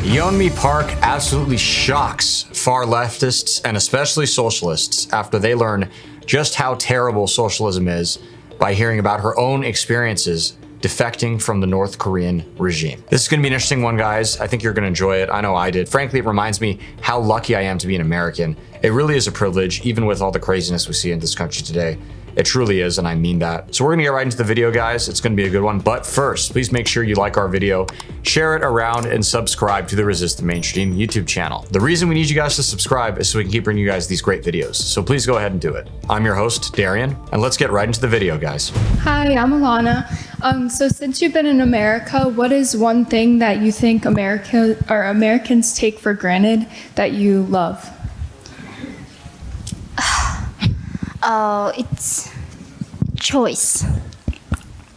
Yeonmi Park absolutely shocks far leftists and especially socialists after they learn just how terrible socialism is by hearing about her own experiences defecting from the North Korean regime. This is gonna be an interesting one, guys. I think you're gonna enjoy it. I know I did. Frankly, it reminds me how lucky I am to be an American. It really is a privilege, even with all the craziness we see in this country today. It truly is, and I mean that. So we're gonna get right into the video, guys. It's gonna be a good one. But first, please make sure you like our video, share it around, and subscribe to the Resist the Mainstream YouTube channel. The reason we need you guys to subscribe is so we can keep bringing you guys these great videos. So please go ahead and do it. I'm your host, Darian, and let's get right into the video, guys. Hi, I'm Alana. So since you've been in America, what is one thing that you think Americans take for granted that you love? It's choice.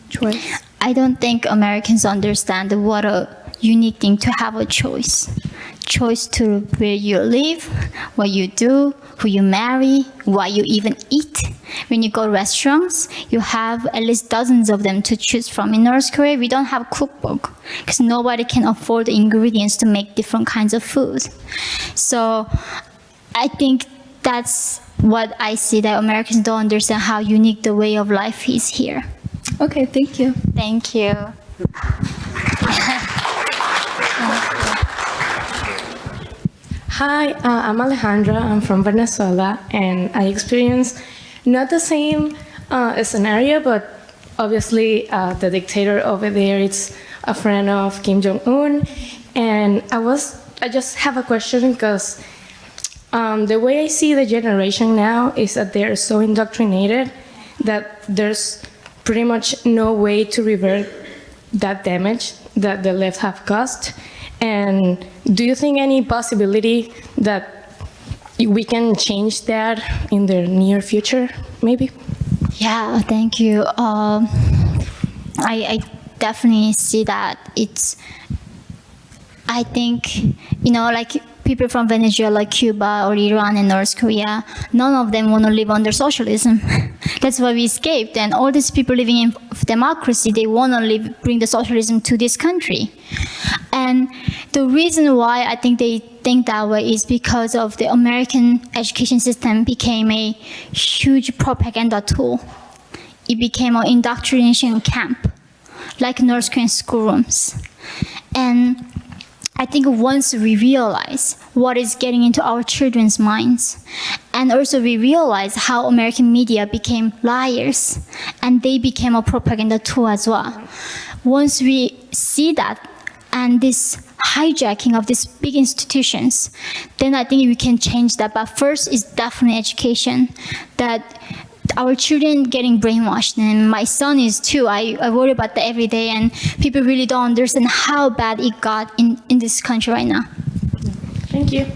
Choice. I don't think Americans understand what a unique thing to have a choice. Choice to where you live, what you do, who you marry, what you even eat. When you go to restaurants, you have at least dozens of them to choose from. In North Korea, we don't have cookbook because nobody can afford the ingredients to make different kinds of food. So I think that's what I see, that Americans don't understand how unique the way of life is here. Okay, thank you. Thank you. Hi, I'm Alejandra. I'm from Venezuela, and I experienced not the same scenario, but obviously the dictator over there is a friend of Kim Jong-un, and I just have a question because the way I see the generation now is that they're so indoctrinated that there's pretty much no way to revert that damage that the left have caused. And do you think any possibility that we can change that in the near future, maybe? Yeah, thank you. I definitely see that. I think, like people from Venezuela, Cuba, or Iran, and North Korea, none of them want to live under socialism. That's why we escaped. And all these people living in democracy, they want to bring the socialism to this country. And the reason why I think they think that way is because of the American education system became a huge propaganda tool. It became an indoctrination camp, like North Korean schoolrooms. And I think once we realize what is getting into our children's minds, and also we realize how American media became liars, and they became a propaganda tool as well. Once we see that, and this hijacking of these big institutions, then I think we can change that. But first is definitely education, that our children getting brainwashed, and my son is too. I worry about that every day, and people really don't understand how bad it got in this country right now. Thank you.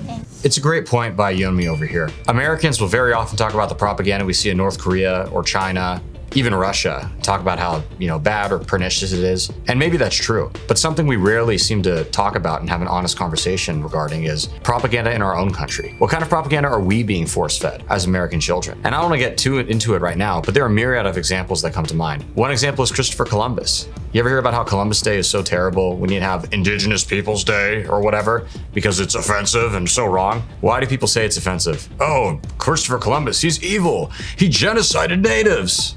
It's a great point by Yeonmi over here. Americans will very often talk about the propaganda we see in North Korea or China, even Russia, talk about how bad or pernicious it is. And maybe that's true, but something we rarely seem to talk about and have an honest conversation regarding is propaganda in our own country. What kind of propaganda are we being force-fed as American children? And I don't want to get into it right now, but there are a myriad of examples that come to mind. One example is Christopher Columbus. You ever hear about how Columbus Day is so terrible when you have Indigenous Peoples Day or whatever because it's offensive and so wrong? Why do people say it's offensive? Oh, Christopher Columbus, he's evil. He genocided natives.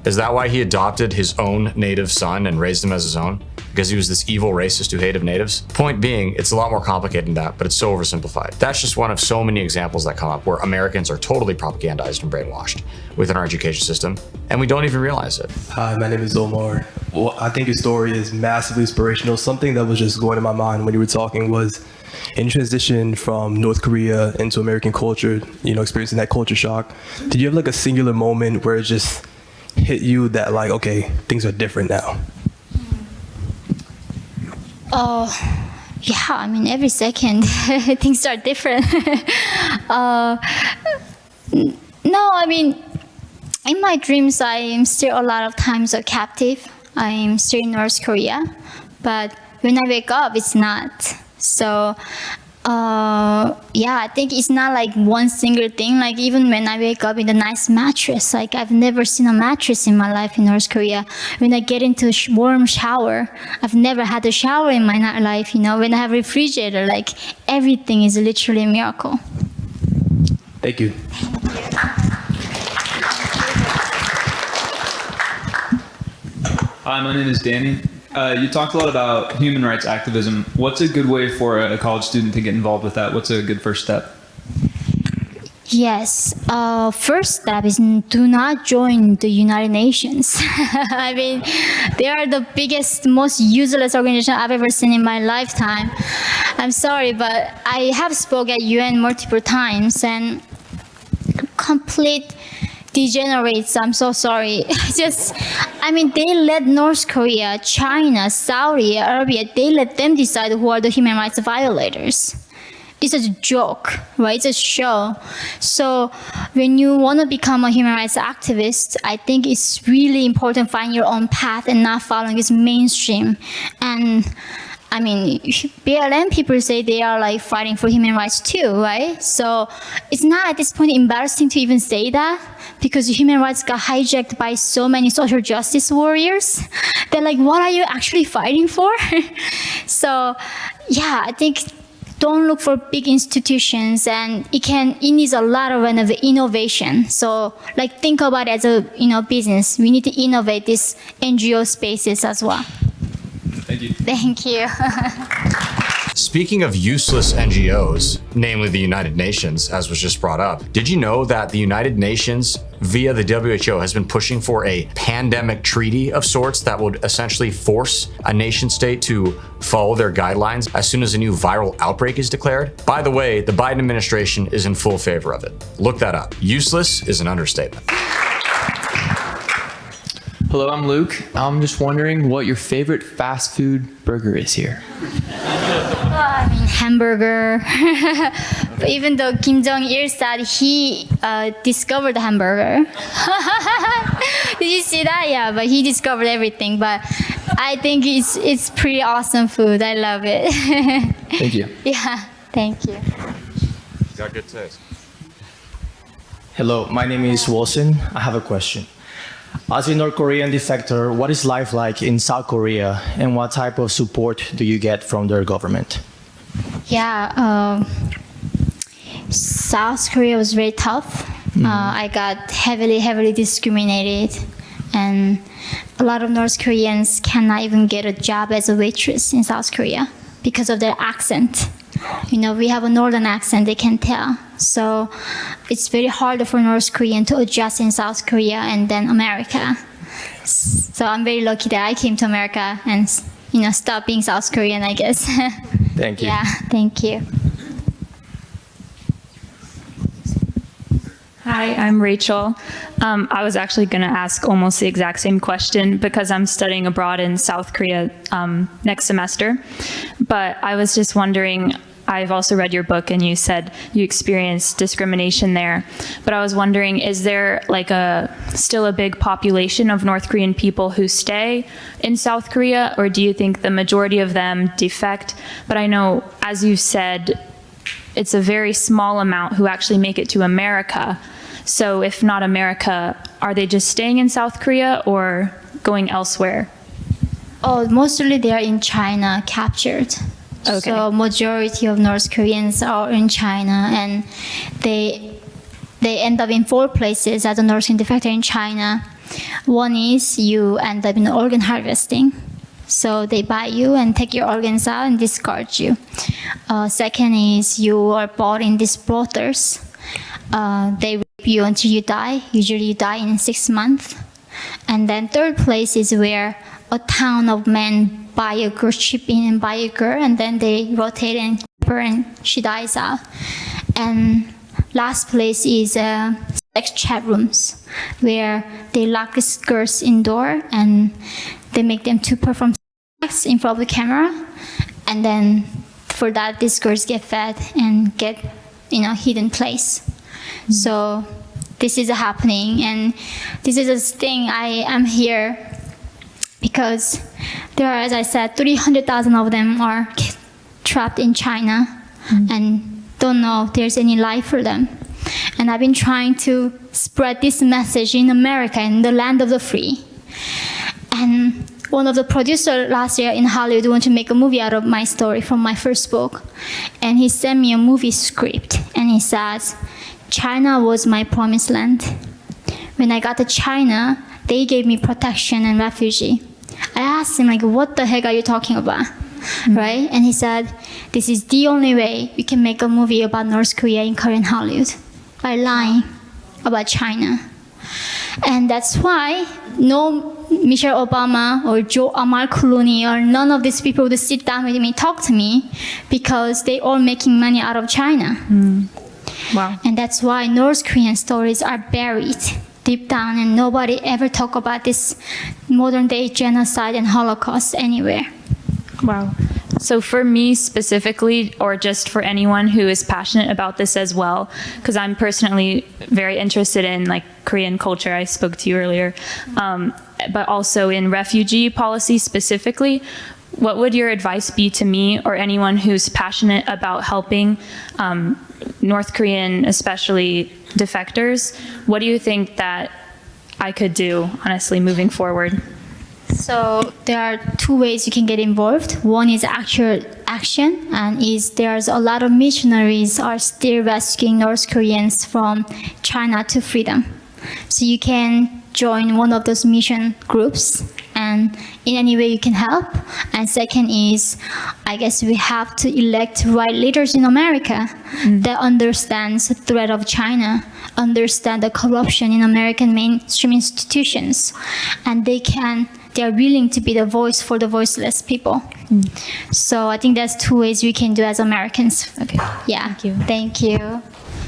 Is that why he adopted his own native son and raised him as his own? Because he was this evil racist who hated natives? Point being, it's a lot more complicated than that, but it's so oversimplified. That's just one of so many examples that come up where Americans are totally propagandized and brainwashed within our education system, and we don't even realize it. Hi, my name is Omar. Well, I think your story is massively inspirational. Something that was just going in my mind when you were talking was in transition from North Korea into American culture, experiencing that culture shock. Did you have like a singular moment where it just hit you that like, okay, things are different now? Yeah, I mean, every second things are different. No, I mean, in my dreams, I am still a lot of times a captive. I am still in North Korea, but when I wake up, it's not. So Yeah, I think it's not like one single thing. Like even when I wake up in a nice mattress, like I've never seen a mattress in my life in North Korea. When I get into a warm shower, I've never had a shower in my life. You know, when I have a refrigerator, like everything is literally a miracle. Thank you. Hi, my name is Danny. You talked a lot about human rights activism. What's a good way for a college student to get involved with that? What's a good first step? Yes, first step is do not join the United Nations. I mean, they are the biggest, most useless organization I've ever seen in my lifetime. I'm sorry, but I have spoke at UN multiple times and complete degenerates. I'm so sorry. I mean, they let North Korea, China, Saudi Arabia, they let them decide who are the human rights violators. This is a joke, right? It's a show. So when you want to become a human rights activist, I think it's really important to find your own path and not following this mainstream. And I mean, BLM people say they are like fighting for human rights too, right? So it's not at this point embarrassing to even say that because human rights got hijacked by so many social justice warriors. They're like, what are you actually fighting for? So yeah, I think don't look for big institutions, and it needs a lot of innovation. So like think about it as a business. We need to innovate these NGO spaces as well. Thank you. Thank you. Speaking of useless NGOs, namely the United Nations, as was just brought up, did you know that the United Nations, via the WHO, has been pushing for a pandemic treaty of sorts that would essentially force a nation state to follow their guidelines as soon as a new viral outbreak is declared? By the way, the Biden administration is in full favor of it. Look that up. Useless is an understatement. Hello, I'm Luke. I'm just wondering what your favorite fast food burger is here. I mean, hamburger. But even though Kim Jong-il said he discovered the hamburger. Did you see that? Yeah, but he discovered everything. But I think it's pretty awesome food. I love it. Thank you. Yeah, thank you. Got good taste. Hello, my name is Wilson. I have a question. As a North Korean defector, what is life like in South Korea, and what type of support do you get from their government? Yeah, South Korea was very tough. I got heavily discriminated, and a lot of North Koreans cannot even get a job as a waitress in South Korea because of their accent. We have a northern accent, they can tell. So it's very hard for North Korean to adjust in South Korea and then America. So I'm very lucky that I came to America and stopped being South Korean, I guess. Thank you. Yeah, thank you. Hi, I'm Rachel. I was actually going to ask almost the exact same question because I'm studying abroad in South Korea next semester. But I was just wondering, I've also read your book and you said you experienced discrimination there. But I was wondering, is there like still a big population of North Korean people who stay in South Korea, or do you think the majority of them defect? But I know, as you said, it's a very small amount who actually make it to America. So if not America, are they just staying in South Korea or going elsewhere? Oh, mostly they are in China, captured. Okay. So majority of North Koreans are in China, and they end up in 4 places as a North Korean defector in China. One is you end up in organ harvesting. So they buy you and take your organs out and discard you. Second is you are bought in these brothels. They rape you until you die. Usually you die in 6 months. And then third place is where a town of men buy a girl, ship in and buy a girl, and then they rotate and keep her and she dies out. And last place is sex chat rooms, where they lock these girls indoor and they make them to perform sex in front of the camera, and then for that these girls get fed and get hidden place. So this is happening, and this is a thing. I am here because there are, as I said, 300,000 of them are trapped in China. and don't know if there's any life for them. And I've been trying to spread this message in America, in the land of the free. And one of the producers last year in Hollywood wanted to make a movie out of my story from my first book. And he sent me a movie script, and he says, China was my promised land. When I got to China, they gave me protection and refugee. I asked him, like, what the heck are you talking about? Right? And he said, this is the only way we can make a movie about North Korea in Korean Hollywood, by lying about China. And that's why no Michelle Obama or Mark Clooney or none of these people would sit down with me, talk to me, because they all making money out of China. Wow. And that's why North Korean stories are buried deep down, and nobody ever talk about this modern day genocide and Holocaust anywhere. Wow. So for me specifically, or just for anyone who is passionate about this as well, because I'm personally very interested in like Korean culture, I spoke to you earlier, but also in refugee policy specifically, what would your advice be to me or anyone who's passionate about helping North Korean, especially defectors? What do you think that I could do, honestly, moving forward? So there are two ways you can get involved. One is actual action, and there's a lot of missionaries are still rescuing North Koreans from China to freedom. So you can join one of those mission groups, and in any way you can help. And second is, I guess we have to elect right leaders in America that understands the threat of China, understand the corruption in American mainstream institutions, and they're willing to be the voice for the voiceless people. So I think that's two ways we can do as Americans. Okay. Yeah. Thank you. Thank you.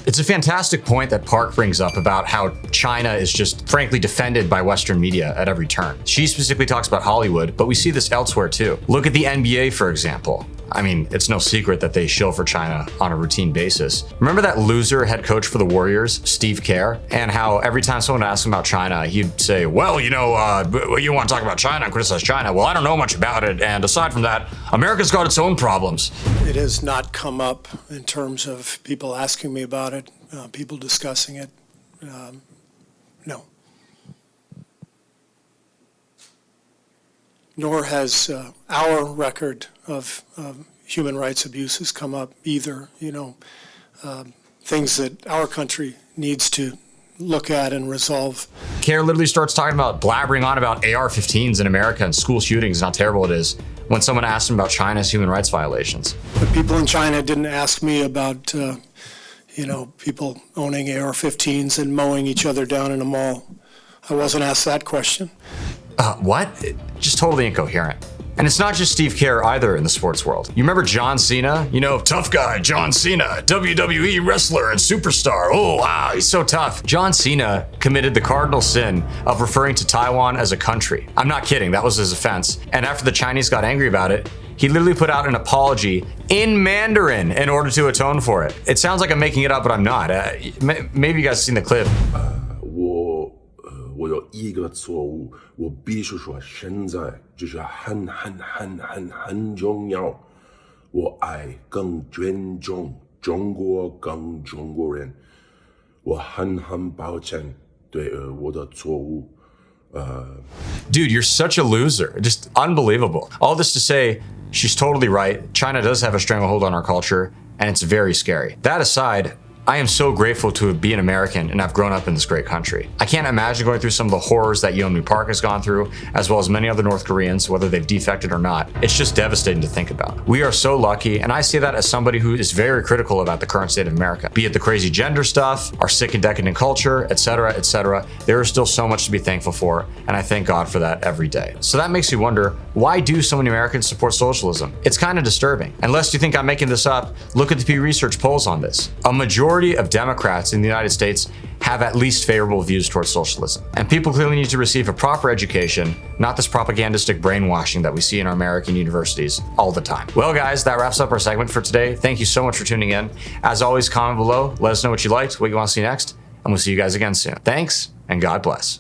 It's a fantastic point that Park brings up about how China is just frankly defended by Western media at every turn. She specifically talks about Hollywood, but we see this elsewhere too. Look at the NBA, for example. I mean, it's no secret that they shill for China on a routine basis. Remember that loser head coach for the Warriors, Steve Kerr, and how every time someone asked him about China, he'd say, well, you want to talk about China and criticize China? Well, I don't know much about it. And aside from that, America's got its own problems. It has not come up in terms of people asking me about it, people discussing it. No. Nor has our record of human rights abuses come up either. Things that our country needs to look at and resolve. Kerr literally starts talking about blabbering on about AR-15s in America and school shootings and how terrible it is when someone asks him about China's human rights violations. But people in China didn't ask me about, people owning AR-15s and mowing each other down in a mall. I wasn't asked that question. What? Just totally incoherent. And it's not just Steve Kerr either in the sports world. You remember John Cena? Tough guy, John Cena, WWE wrestler and superstar. Oh, wow, he's so tough. John Cena committed the cardinal sin of referring to Taiwan as a country. I'm not kidding, that was his offense. And after the Chinese got angry about it, he literally put out an apology in Mandarin in order to atone for it. It sounds like I'm making it up, but I'm not. Maybe you guys have seen the clip. 我有一个错误，我必须说现在就是很重要。我爱更尊重中国，更中国人。我很抱歉对我的错误。Dude, you're such a loser. Just unbelievable. All this to say, she's totally right. China does have a stranglehold on our culture, and it's very scary. That aside, I am so grateful to be an American and have grown up in this great country. I can't imagine going through some of the horrors that Yeonmi Park has gone through, as well as many other North Koreans, whether they've defected or not. It's just devastating to think about. We are so lucky, and I say that as somebody who is very critical about the current state of America. Be it the crazy gender stuff, our sick and decadent culture, etc., etc. There is still so much to be thankful for, and I thank God for that every day. So that makes me wonder, why do so many Americans support socialism? It's kind of disturbing. Unless you think I'm making this up, look at the Pew Research polls on this. A majority of Democrats in the United States have at least favorable views towards socialism. And people clearly need to receive a proper education, not this propagandistic brainwashing that we see in our American universities all the time. Well, guys, that wraps up our segment for today. Thank you so much for tuning in. As always, comment below, let us know what you liked, what you want to see next, and we'll see you guys again soon. Thanks, and God bless.